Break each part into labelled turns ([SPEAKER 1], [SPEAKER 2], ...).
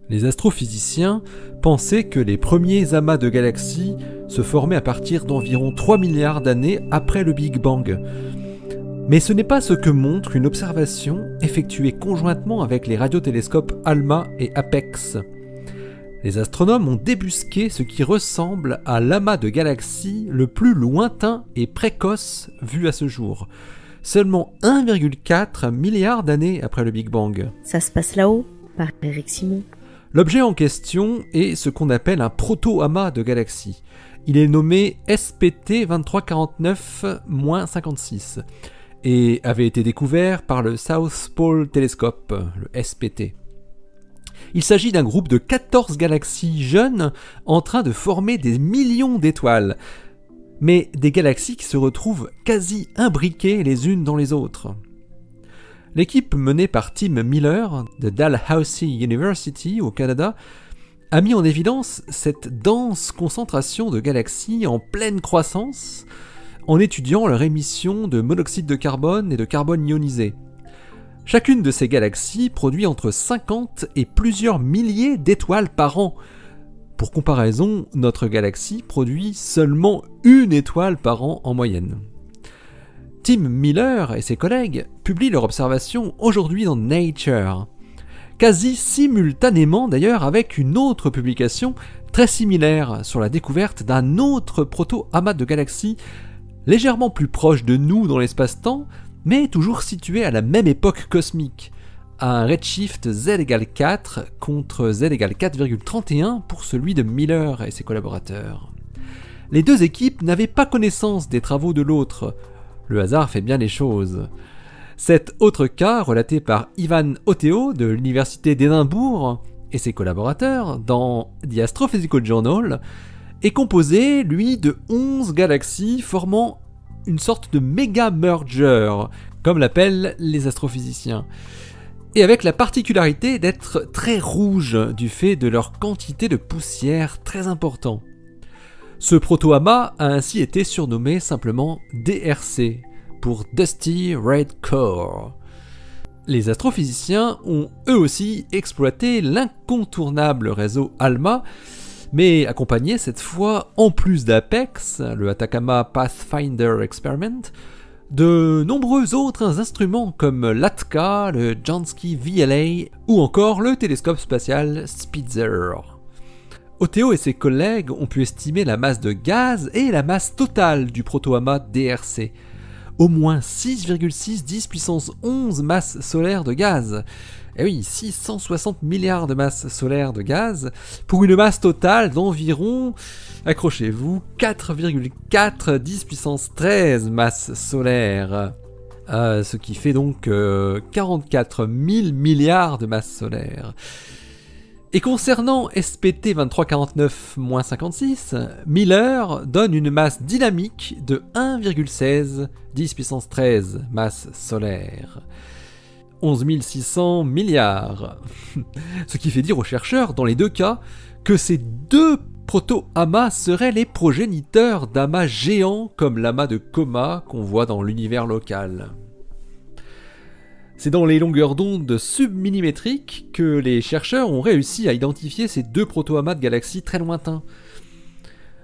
[SPEAKER 1] Les astrophysiciens pensaient que les premiers amas de galaxies se formaient à partir d'environ 3 milliards d'années après le Big Bang. Mais ce n'est pas ce que montre une observation effectuée conjointement avec les radiotélescopes ALMA et APEX. Les astronomes ont débusqué ce qui ressemble à l'amas de galaxies le plus lointain et précoce vu à ce jour, seulement 1,4 milliard d'années après le Big Bang.
[SPEAKER 2] Ça se passe là-haut, par Eric Simon.
[SPEAKER 1] L'objet en question est ce qu'on appelle un proto-amas de galaxies. Il est nommé SPT 2349-56 et avait été découvert par le South Pole Telescope, le SPT. Il s'agit d'un groupe de 14 galaxies jeunes en train de former des millions d'étoiles, mais des galaxies qui se retrouvent quasi imbriquées les unes dans les autres. L'équipe menée par Tim Miller de Dalhousie University au Canada a mis en évidence cette dense concentration de galaxies en pleine croissance en étudiant leur émission de monoxyde de carbone et de carbone ionisé. Chacune de ces galaxies produit entre 50 et plusieurs milliers d'étoiles par an. Pour comparaison, notre galaxie produit seulement une étoile par an en moyenne. Tim Miller et ses collègues publient leur observation aujourd'hui dans Nature, quasi simultanément d'ailleurs avec une autre publication très similaire sur la découverte d'un autre proto-amas de galaxies légèrement plus proche de nous dans l'espace-temps, mais toujours situé à la même époque cosmique, à un redshift z égale 4 contre z égale 4,31 pour celui de Miller et ses collaborateurs. Les deux équipes n'avaient pas connaissance des travaux de l'autre. Le hasard fait bien les choses. Cet autre cas, relaté par Ivan Oteo de l'université d'Édimbourg et ses collaborateurs dans The Astrophysical Journal, est composé, lui, de 11 galaxies formant une sorte de méga merger, comme l'appellent les astrophysiciens, et avec la particularité d'être très rouges du fait de leur quantité de poussière très important. Ce proto-amas a ainsi été surnommé simplement DRC, pour Dusty Red Core. Les astrophysiciens ont eux aussi exploité l'incontournable réseau ALMA, mais accompagné cette fois, en plus d'APEX, le Atacama Pathfinder Experiment, de nombreux autres instruments comme l'ATCA, le Jansky VLA ou encore le télescope spatial Spitzer. Oteo et ses collègues ont pu estimer la masse de gaz et la masse totale du proto-amas DRC. Au moins 6,6 10 puissance 11 masses solaires de gaz. Eh oui, 660 milliards de masses solaires de gaz, pour une masse totale d'environ, accrochez-vous, 4,4 10 puissance 13 masses solaires. Ce qui fait donc 44 000 milliards de masses solaires. Et concernant SPT 2349-56, Miller donne une masse dynamique de 1,16 10 puissance 13 masses solaires. 11 600 milliards. Ce qui fait dire aux chercheurs, dans les deux cas, que ces deux proto-amas seraient les progéniteurs d'amas géants comme l'amas de Coma qu'on voit dans l'univers local. C'est dans les longueurs d'onde submillimétriques que les chercheurs ont réussi à identifier ces deux proto-amas de galaxies très lointains.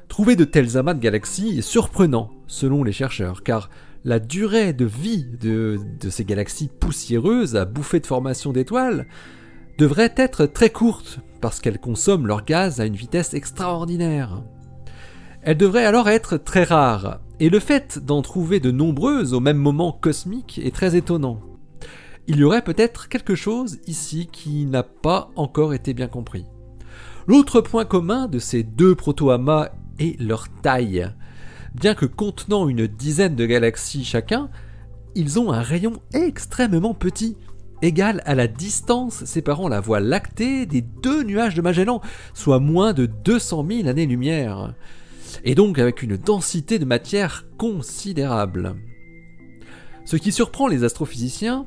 [SPEAKER 1] Trouver de tels amas de galaxies est surprenant, selon les chercheurs, car la durée de vie de ces galaxies poussiéreuses à bouffées de formation d'étoiles devrait être très courte, parce qu'elles consomment leur gaz à une vitesse extraordinaire. Elles devraient alors être très rares, et le fait d'en trouver de nombreuses au même moment cosmique est très étonnant. Il y aurait peut-être quelque chose ici qui n'a pas encore été bien compris. L'autre point commun de ces deux proto-amas est leur taille. Bien que contenant une dizaine de galaxies chacun, ils ont un rayon extrêmement petit, égal à la distance séparant la Voie lactée des deux nuages de Magellan, soit moins de 200 000 années-lumière, et donc avec une densité de matière considérable. Ce qui surprend les astrophysiciens,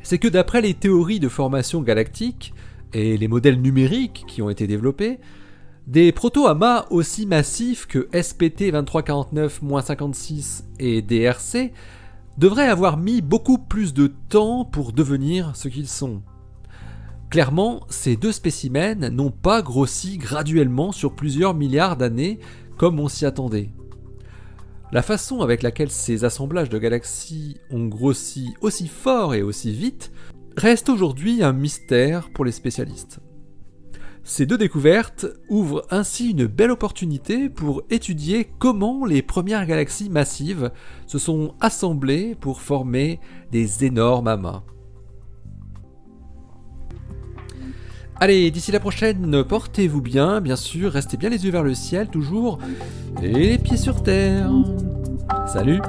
[SPEAKER 1] c'est que d'après les théories de formation galactique et les modèles numériques qui ont été développés, des proto-amas aussi massifs que SPT 2349-56 et DRC devraient avoir mis beaucoup plus de temps pour devenir ce qu'ils sont. Clairement, ces deux spécimens n'ont pas grossi graduellement sur plusieurs milliards d'années comme on s'y attendait. La façon avec laquelle ces assemblages de galaxies ont grossi aussi fort et aussi vite reste aujourd'hui un mystère pour les spécialistes. Ces deux découvertes ouvrent ainsi une belle opportunité pour étudier comment les premières galaxies massives se sont assemblées pour former des énormes amas. Allez, d'ici la prochaine, portez-vous bien, bien sûr, restez bien les yeux vers le ciel toujours, et les pieds sur terre. Salut!